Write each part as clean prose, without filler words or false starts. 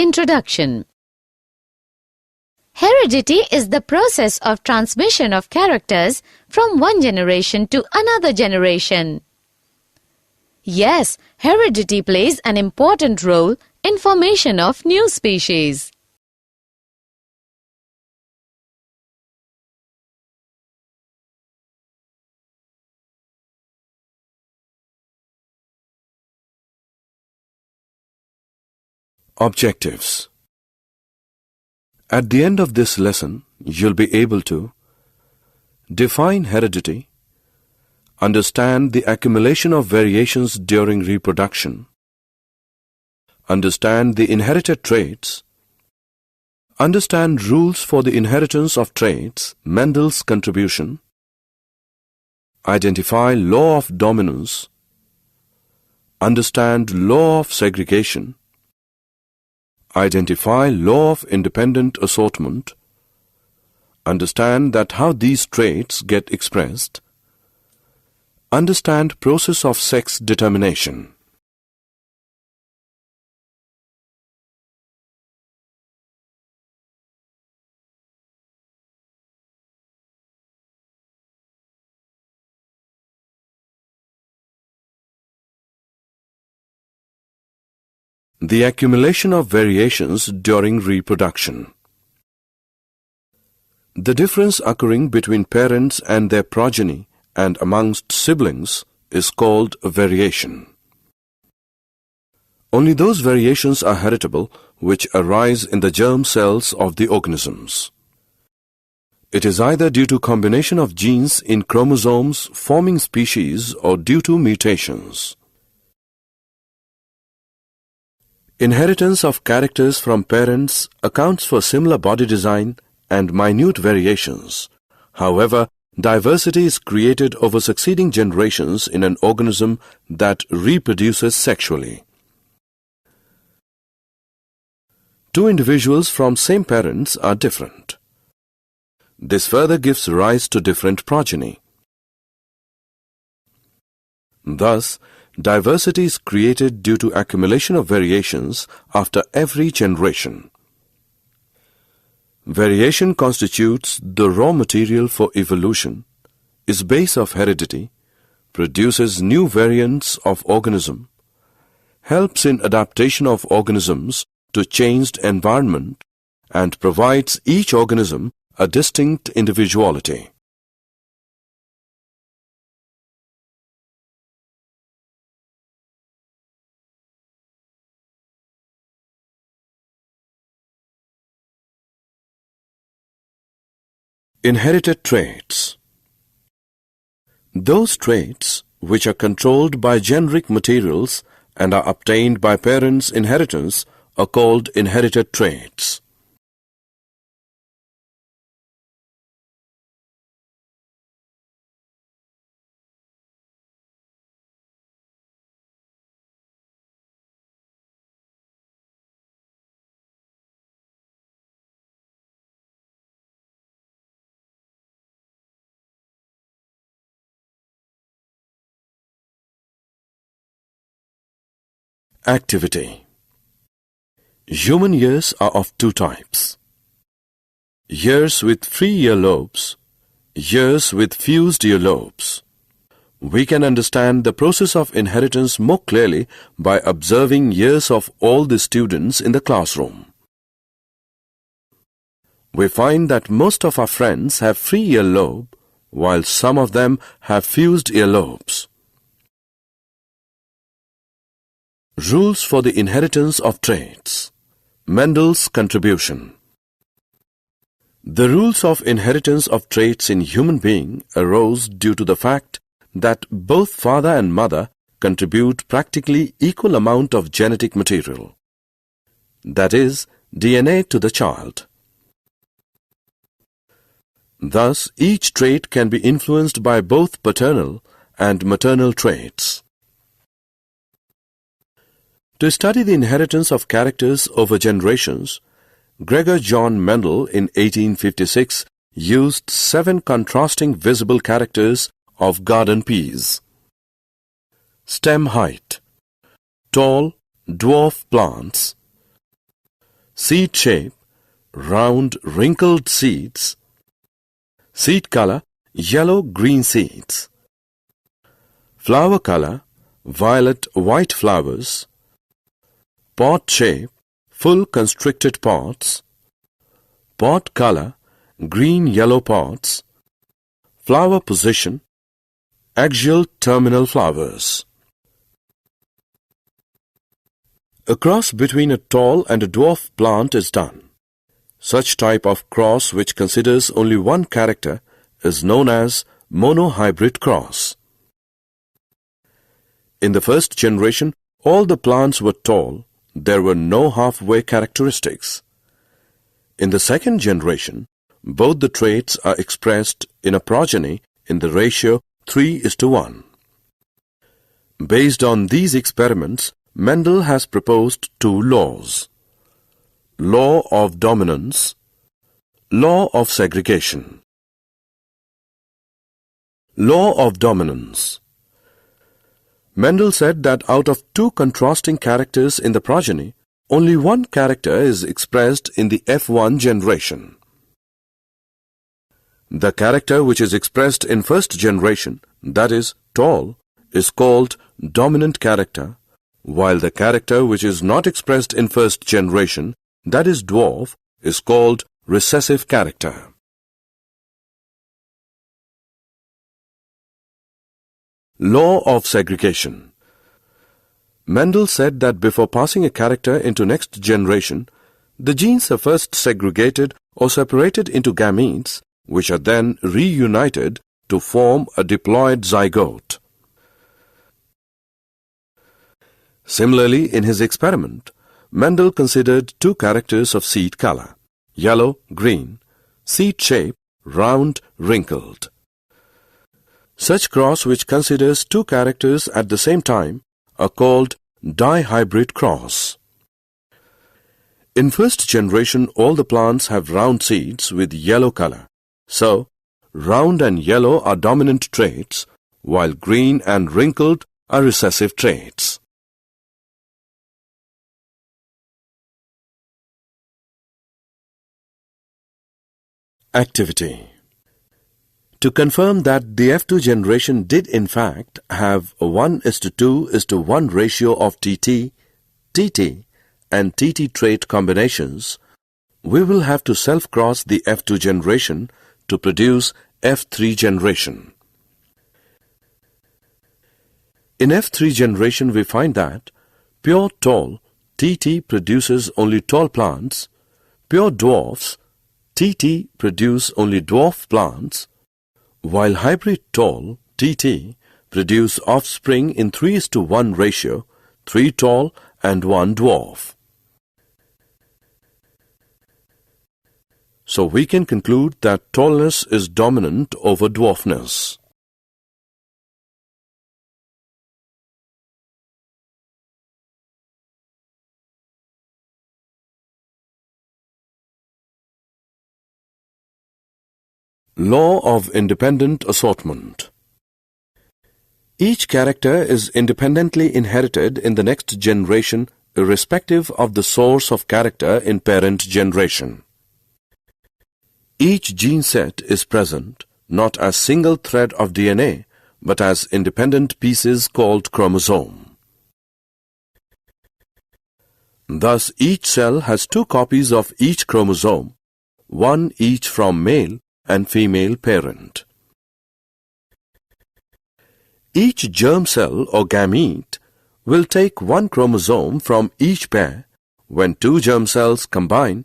Introduction. Heredity is the process of transmission of characters from one generation to another generation. Yes, heredity plays an important role in formation of new species. Objectives. At the end of this lesson, you'll be able to define heredity, understand the accumulation of variations during reproduction, understand the inherited traits, understand rules for the inheritance of traits, Mendel's contribution, identify law of dominance, understand law of segregation, identify law of independent assortment, understand that how these traits get expressed, understand process of sex determination. The accumulation of variations during reproduction. The difference occurring between parents and their progeny and amongst siblings is called a variation. Only those variations are heritable which arise in the germ cells of the organisms. It is either due to combination of genes in chromosomes forming species or due to mutations. Inheritance of characters from parents accounts for similar body design and minute variations. However, diversity is created over succeeding generations in an organism that reproduces sexually. Two individuals from same parents are different. This further gives rise to different progeny. Thus, diversity is created due to accumulation of variations after every generation. Variation constitutes the raw material for evolution, is base of heredity, produces new variants of organism, helps in adaptation of organisms to changed environment, and provides each organism a distinct individuality. Inherited traits. Those traits which are controlled by generic materials and are obtained by parents' inheritance are called inherited traits. Activity. Human ears are of two types: ears with free earlobes, ears with fused earlobes. We can understand the process of inheritance more clearly by observing ears of all the students in the classroom. We find that most of our friends have free earlobe, while some of them have fused earlobes. Rules for the inheritance of traits. Mendel's contribution. The rules of inheritance of traits in human being arose due to the fact that both father and mother contribute practically equal amount of genetic material, that is, DNA, to the child. Thus, each trait can be influenced by both paternal and maternal traits. To study the inheritance of characters over generations, Gregor John Mendel in 1856 used 7 contrasting visible characters of garden peas. Stem height, tall, dwarf plants, seed shape, round wrinkled seeds, seed color, yellow-green seeds, flower color, violet-white flowers, pod shape, full constricted pods, pod color, green-yellow pods, flower position, axial terminal flowers. A cross between a tall and a dwarf plant is done. Such type of cross which considers only one character is known as monohybrid cross. In the first generation, all the plants were tall. There were no halfway characteristics. In the second generation, both the traits are expressed in a progeny in the ratio 3:1. Based on these experiments, Mendel has proposed two laws: law of dominance, law of segregation. Law of dominance. Mendel said that out of two contrasting characters in the progeny, only one character is expressed in the F1 generation. The character which is expressed in first generation, that is, tall, is called dominant character, while the character which is not expressed in first generation, that is, dwarf, is called recessive character. Law of segregation. Mendel said that before passing a character into next generation, the genes are first segregated or separated into gametes, which are then reunited to form a diploid zygote. Similarly, in his experiment, Mendel considered two characters of seed color, yellow, green, seed shape, round, wrinkled. Such cross which considers two characters at the same time are called dihybrid cross. In first generation, all the plants have round seeds with yellow color. So, round and yellow are dominant traits, while green and wrinkled are recessive traits. Activity. To confirm that the F2 generation did in fact have a 1:2:1 ratio of TT, TT and TT trait combinations, we will have to self-cross the F2 generation to produce F3 generation. In F3 generation we find that pure tall TT produces only tall plants, pure dwarfs TT produce only dwarf plants, while hybrid tall TT produce offspring in 3:1 ratio, 3 tall and 1 dwarf. So we can conclude that tallness is dominant over dwarfness. Law of independent assortment. Each character is independently inherited in the next generation irrespective of the source of character in parent generation. Each gene set is present not as single thread of DNA but as independent pieces called chromosome. Thus, each cell has two copies of each chromosome, one each from male and female parent. Each germ cell or gamete will take one chromosome from each pair when two germ cells combine,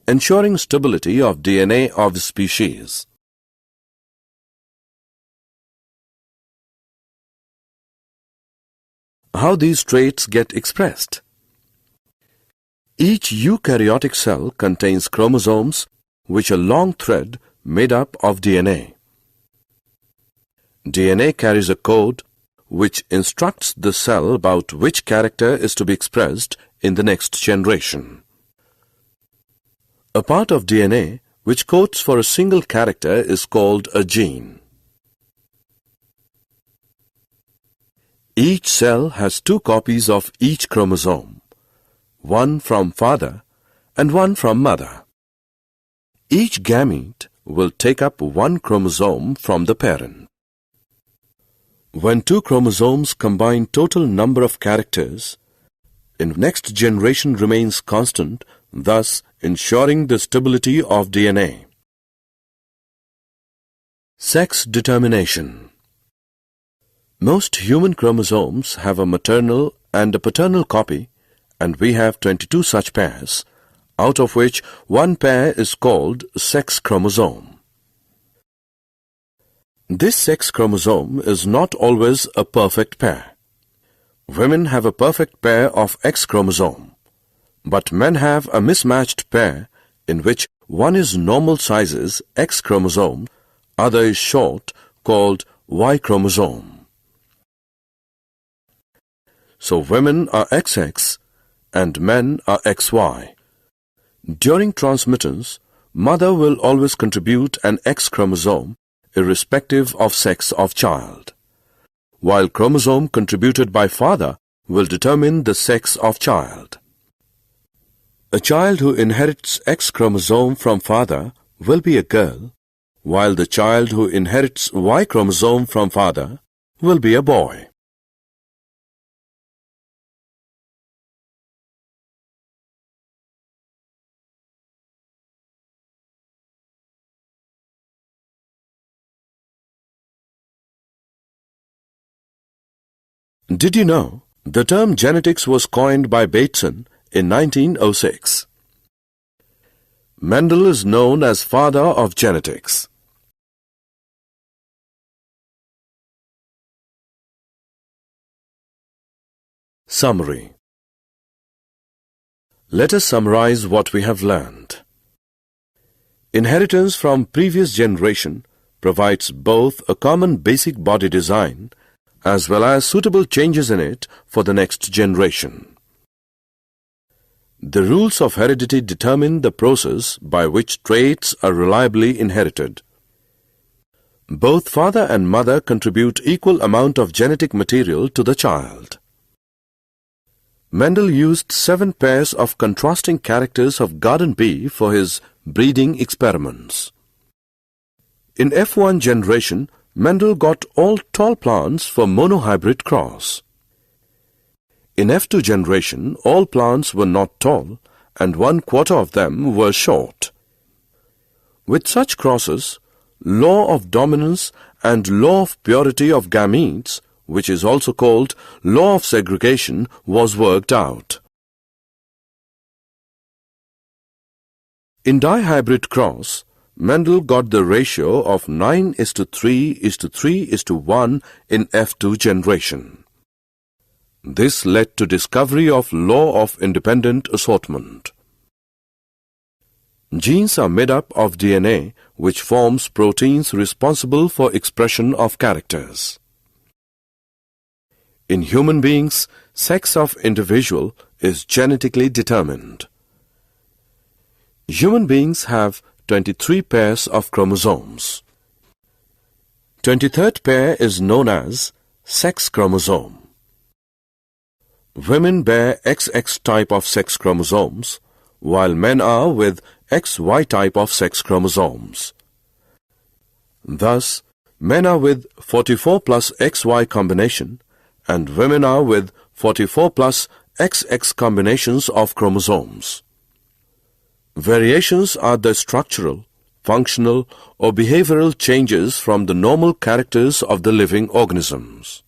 ensuring stability of DNA of the species. How these traits get expressed? Each eukaryotic cell contains chromosomes which are long thread made up of DNA. DNA carries a code which instructs the cell about which character is to be expressed in the next generation. A part of DNA which codes for a single character is called a gene. Each cell has two copies of each chromosome, one from father and one from mother. Each gamete will take up one chromosome from the parent. When two chromosomes combine, total number of characters in next generation remains constant, thus ensuring the stability of DNA. Sex determination. Most human chromosomes have a maternal and a paternal copy, and we have 22 such pairs, out of which one pair is called sex chromosome. This sex chromosome is not always a perfect pair. Women have a perfect pair of X chromosome, but men have a mismatched pair in which one is normal sizes X chromosome, other is short called Y chromosome. So women are XX and men are XY. During transmittance, mother will always contribute an X chromosome irrespective of sex of child, while chromosome contributed by father will determine the sex of child. A child who inherits X chromosome from father will be a girl, while the child who inherits Y chromosome from father will be a boy. Did you know the term genetics was coined by Bateson in 1906? Mendel is known as father of genetics. Summary. Let us summarize what we have learned. Inheritance from previous generation provides both a common basic body design as well as suitable changes in it for the next generation. The rules of heredity determine the process by which traits are reliably inherited. Both father and mother contribute equal amount of genetic material to the child. Mendel used 7 pairs of contrasting characters of garden bee for his breeding experiments. In F1 generation, Mendel got all tall plants for monohybrid cross. In F2 generation, all plants were not tall and 1/4 of them were short. With such crosses, law of dominance and law of purity of gametes, which is also called law of segregation, was worked out. In dihybrid cross, Mendel got the ratio of 9:3:3:1 in F2 generation. This led to discovery of law of independent assortment. Genes are made up of DNA, which forms proteins responsible for expression of characters. In human beings, sex of individual is genetically determined. Human beings have 23 pairs of chromosomes. 23rd pair is known as sex chromosome. Women bear XX type of sex chromosomes, while men are with XY type of sex chromosomes. Thus, men are with 44 plus XY combination, and women are with 44 plus XX combinations of chromosomes. Variations are the structural, functional, or behavioral changes from the normal characters of the living organisms.